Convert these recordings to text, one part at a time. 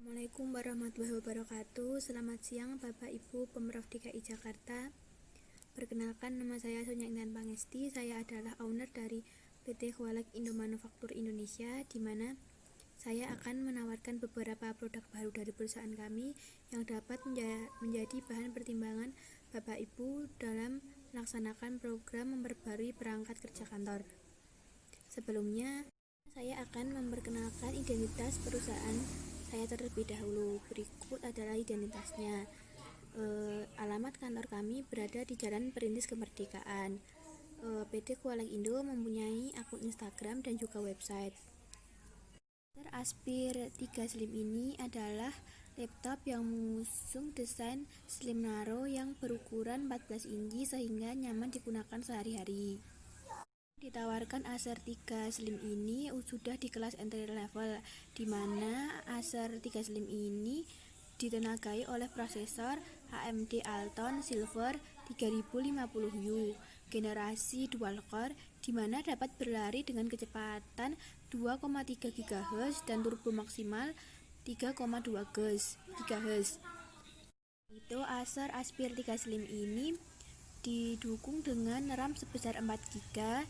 Assalamualaikum warahmatullahi wabarakatuh. Selamat siang Bapak Ibu Pemprov DKI Jakarta. Perkenalkan, nama saya Sonia Intan Pangesti. Saya adalah owner dari PT Hualek Indo Manufaktur Indonesia, di mana saya akan menawarkan beberapa produk baru dari perusahaan kami yang dapat menjadi bahan pertimbangan Bapak Ibu dalam melaksanakan program memperbarui perangkat kerja kantor. Sebelumnya, saya akan memperkenalkan identitas perusahaan saya terlebih dahulu. Berikut adalah identitasnya. Alamat kantor kami berada di Jalan Perintis Kemerdekaan. PT Hualek Indo mempunyai akun Instagram dan juga website. Aspir 3 Slim ini adalah laptop yang mengusung desain Slim Nano yang berukuran 14 inci sehingga nyaman digunakan sehari-hari. Ditawarkan Acer 3 Slim ini sudah di kelas entry level, di mana Acer 3 Slim ini ditenagai oleh prosesor AMD Alton Silver 3050U generasi dual core, di mana dapat berlari dengan kecepatan 2,3 GHz dan turbo maksimal 3,2 GHz. Itu Acer Aspir 3 Slim ini didukung dengan RAM sebesar 4 GB,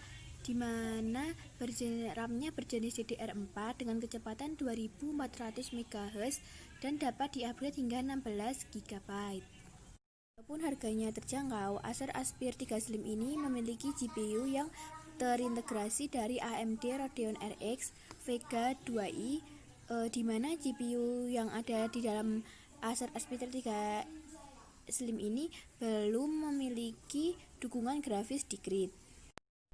di mana RAM-nya berjenis DDR4 dengan kecepatan 2400 MHz dan dapat diupgrade hingga 16 GB. Walaupun harganya terjangkau, Acer Aspir 3 Slim ini memiliki GPU yang terintegrasi dari AMD Radeon RX Vega 2i, di mana GPU yang ada di dalam Acer Aspir 3 Slim ini belum memiliki dukungan grafis di grid.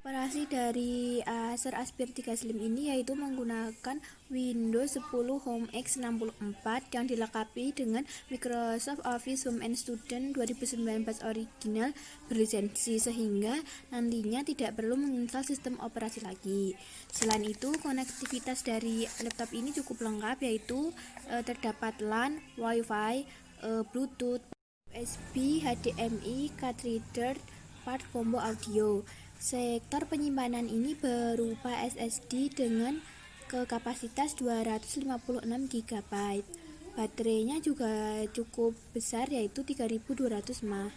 Operasi dari Acer Aspir 3 Slim ini yaitu menggunakan Windows 10 Home X64 yang dilengkapi dengan Microsoft Office Home and Student 2019 original berlisensi, sehingga nantinya tidak perlu menginstal sistem operasi lagi. Selain itu, konektivitas dari laptop ini cukup lengkap, yaitu terdapat LAN, Wi-Fi, Bluetooth, USB, HDMI, card reader, part combo audio. Sektor penyimpanan ini berupa SSD dengan kapasitas 256 GB. Baterainya juga cukup besar, yaitu 3200 mAh.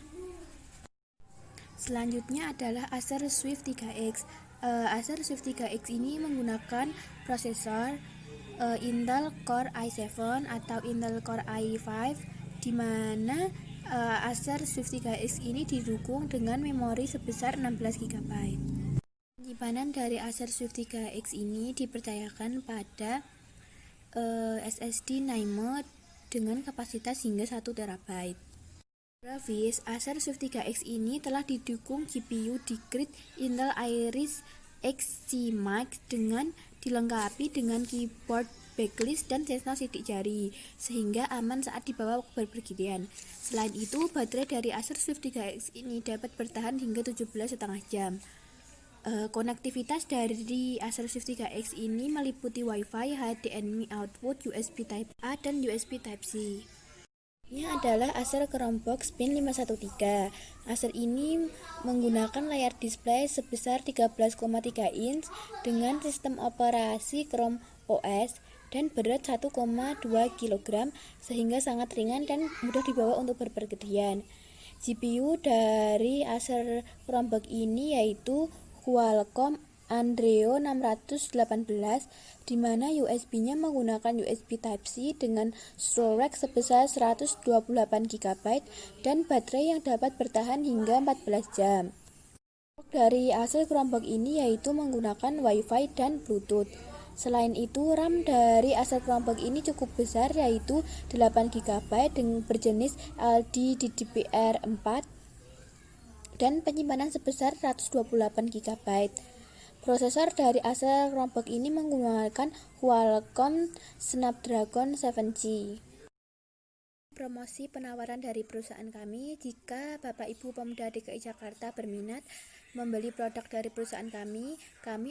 Selanjutnya adalah Acer Swift 3X. Acer Swift 3X ini menggunakan prosesor Intel Core i7 atau Intel Core i5, di mana Acer Swift 3X ini didukung dengan memori sebesar 16 GB. Penyimpanan dari Acer Swift 3X ini dipercayakan pada SSD NAND dengan kapasitas hingga 1 TB. Grafis, Acer Swift 3X ini telah didukung GPU di grid Intel Iris Xe Max dengan dilengkapi dengan keyboard backlist dan sensor sidik jari, sehingga aman saat dibawa berpergian. Selain itu, baterai dari Acer Swift 3X ini dapat bertahan hingga 17,5 jam. Konektivitas dari Acer Swift 3X ini meliputi Wi-Fi, HDMI output, USB Type A, dan USB Type C. Ini adalah Acer Chromebox Pin 513. Acer ini menggunakan layar display sebesar 13,3 inch dengan sistem operasi Chrome OS dan berat 1,2 kg, sehingga sangat ringan dan mudah dibawa untuk berpergian. GPU dari Acer Chromebook ini yaitu Qualcomm Adreno 618, di mana USB-nya menggunakan USB Type-C dengan storage sebesar 128 GB dan baterai yang dapat bertahan hingga 14 jam. Dari Acer Chromebook ini yaitu menggunakan Wi-Fi dan Bluetooth. Selain itu, RAM dari Acer Chromebook ini cukup besar, yaitu 8 GB dengan berjenis LPDDR4 dan penyimpanan sebesar 128 GB. Prosesor dari Acer Chromebook ini menggunakan Qualcomm Snapdragon 7G. Promosi penawaran dari perusahaan kami: jika Bapak Ibu Pemuda DKI Jakarta berminat membeli produk dari perusahaan kami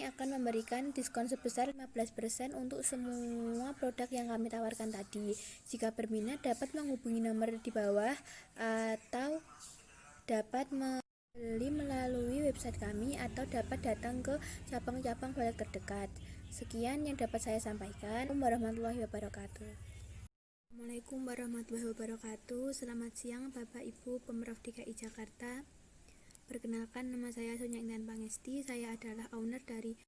akan memberikan diskon sebesar 15% untuk semua produk yang kami tawarkan tadi. Jika berminat dapat menghubungi nomor di bawah atau dapat beli melalui website kami atau dapat datang ke cabang-cabang Hualek terdekat. Sekian yang dapat saya sampaikan. Warahmatullahi wabarakatuh. Assalamualaikum warahmatullahi wabarakatuh. Selamat siang Bapak Ibu Pemprov DKI Jakarta. Perkenalkan, nama saya Sonia Intan Pangesti. Saya adalah owner dari